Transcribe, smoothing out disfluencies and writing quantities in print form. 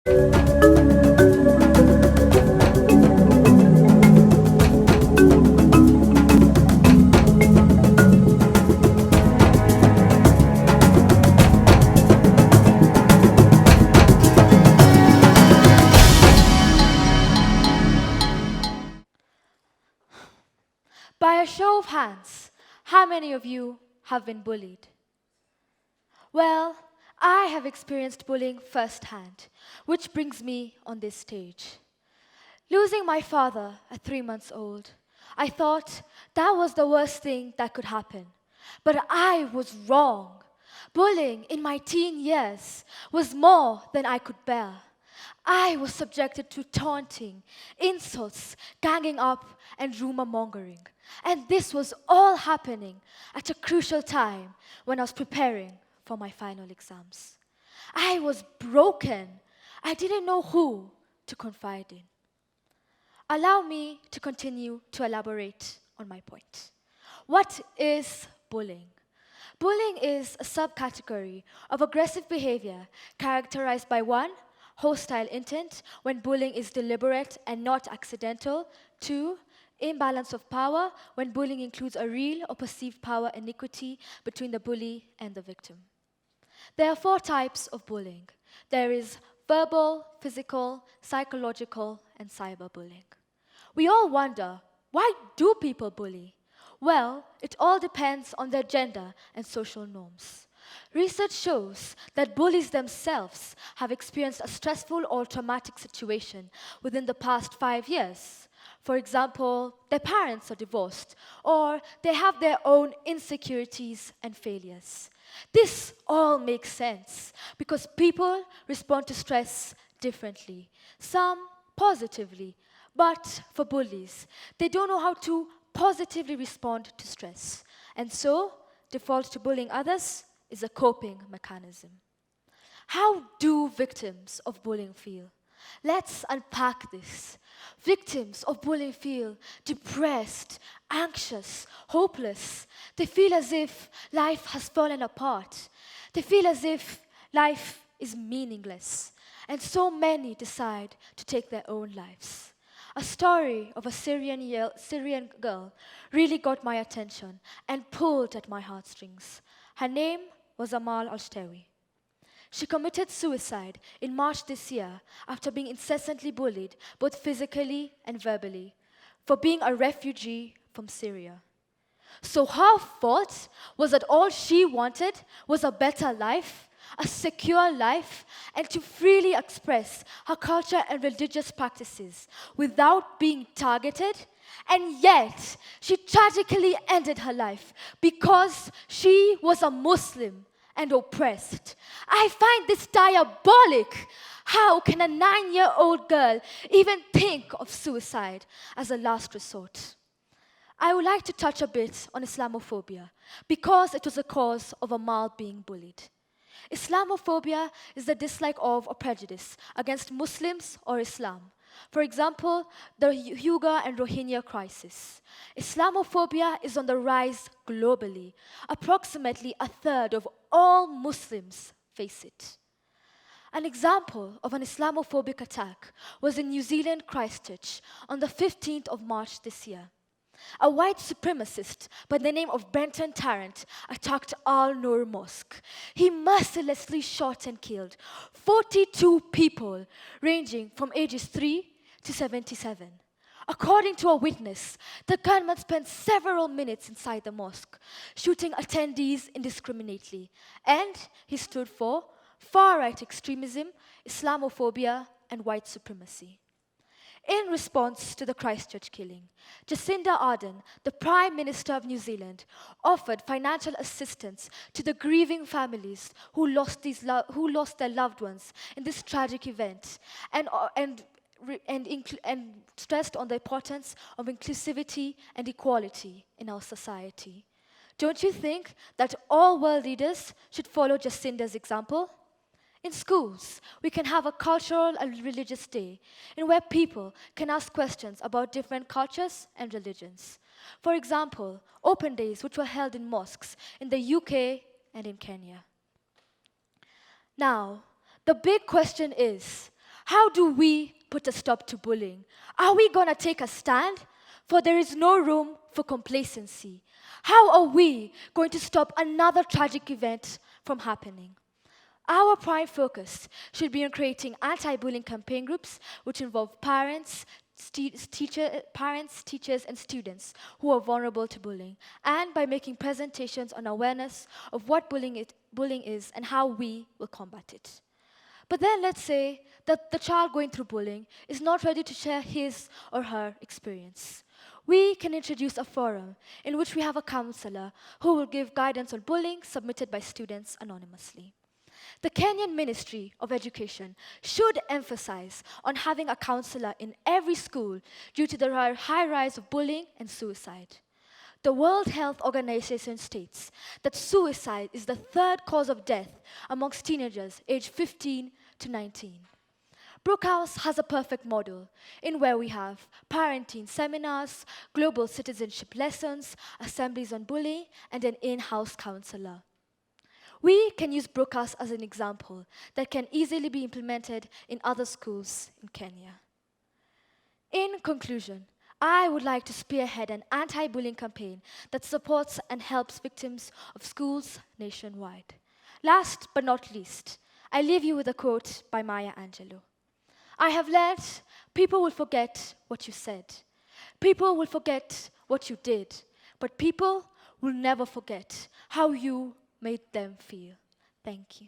By a show of hands, how many of you have been bullied? Well, I have experienced bullying firsthand, which brings me on this stage. Losing my father at 3 months old, I thought that was the worst thing that could happen. But I was wrong. Bullying in my teen years was more than I could bear. I was subjected to taunting, insults, ganging up, and rumor mongering. And this was all happening at a crucial time when I was preparing for my final exams. I was broken. I didn't know who to confide in. Allow me to continue to elaborate on my point. What is bullying? Bullying is a subcategory of aggressive behavior characterized by 1, hostile intent, when bullying is deliberate and not accidental. 2, imbalance of power, when bullying includes a real or perceived power inequity between the bully and the victim. There are 4 types of bullying. There is verbal, physical, psychological, and cyberbullying. We all wonder, why do people bully? Well, it all depends on their gender and social norms. Research shows that bullies themselves have experienced a stressful or traumatic situation within the past 5 years. For example, their parents are divorced, or they have their own insecurities and failures. This all makes sense because people respond to stress differently, some positively, but for bullies, they don't know how to positively respond to stress, and so default to bullying others is a coping mechanism. How do victims of bullying feel? Let's unpack this. Victims of bullying feel depressed, anxious, hopeless. They feel as if life has fallen apart. They feel as if life is meaningless. And so many decide to take their own lives. A story of a Syrian girl really got my attention and pulled at my heartstrings. Her name was Amal al-Shtawi. She committed suicide in March this year after being incessantly bullied, both physically and verbally, for being a refugee from Syria. So her fault was that all she wanted was a better life, a secure life, and to freely express her culture and religious practices without being targeted. And yet, she tragically ended her life because she was a Muslim and oppressed. I find this diabolic. How can a 9-year-old girl even think of suicide as a last resort? I would like to touch a bit on Islamophobia because it was a cause of Amal being bullied. Islamophobia is the dislike of or prejudice against Muslims or Islam. For example, the Uyghur and Rohingya crisis. Islamophobia is on the rise globally. Approximately a third of all Muslims face it. An example of an Islamophobic attack was in New Zealand, Christchurch, on the 15th of March this year. A white supremacist by the name of Brenton Tarrant attacked Al-Noor Mosque. He mercilessly shot and killed 42 people, ranging from ages 3 to 77. According to a witness, the gunman spent several minutes inside the mosque, shooting attendees indiscriminately, and he stood for far-right extremism, Islamophobia, and white supremacy. In response to the Christchurch killing, Jacinda Ardern, the Prime Minister of New Zealand, offered financial assistance to the grieving families who lost their loved ones in this tragic event, and stressed on the importance of inclusivity and equality in our society. Don't you think that all world leaders should follow Jacinda's example? In schools, we can have a cultural and religious day in where people can ask questions about different cultures and religions. For example, open days which were held in mosques in the UK and in Kenya. Now, the big question is, How do we put a stop to bullying? Are we going to take a stand? For there is no room for complacency. How are we going to stop another tragic event from happening? Our prime focus should be on creating anti-bullying campaign groups which involve parents, teachers, and students who are vulnerable to bullying, and by making presentations on awareness of what bullying is and how we will combat it. But then let's say that the child going through bullying is not ready to share his or her experience. We can introduce a forum in which we have a counselor who will give guidance on bullying submitted by students anonymously. The Kenyan Ministry of Education should emphasize on having a counselor in every school due to the high rise of bullying and suicide. The World Health Organization states that suicide is the third cause of death amongst teenagers aged 15 to 19. Brookhouse has a perfect model in where we have parenting seminars, global citizenship lessons, assemblies on bullying, and an in-house counselor. We can use Brookhouse as an example that can easily be implemented in other schools in Kenya. In conclusion, I would like to spearhead an anti-bullying campaign that supports and helps victims of schools nationwide. Last but not least, I leave you with a quote by Maya Angelou. I have learned people will forget what you said. People will forget what you did. But people will never forget how you made them feel. Thank you.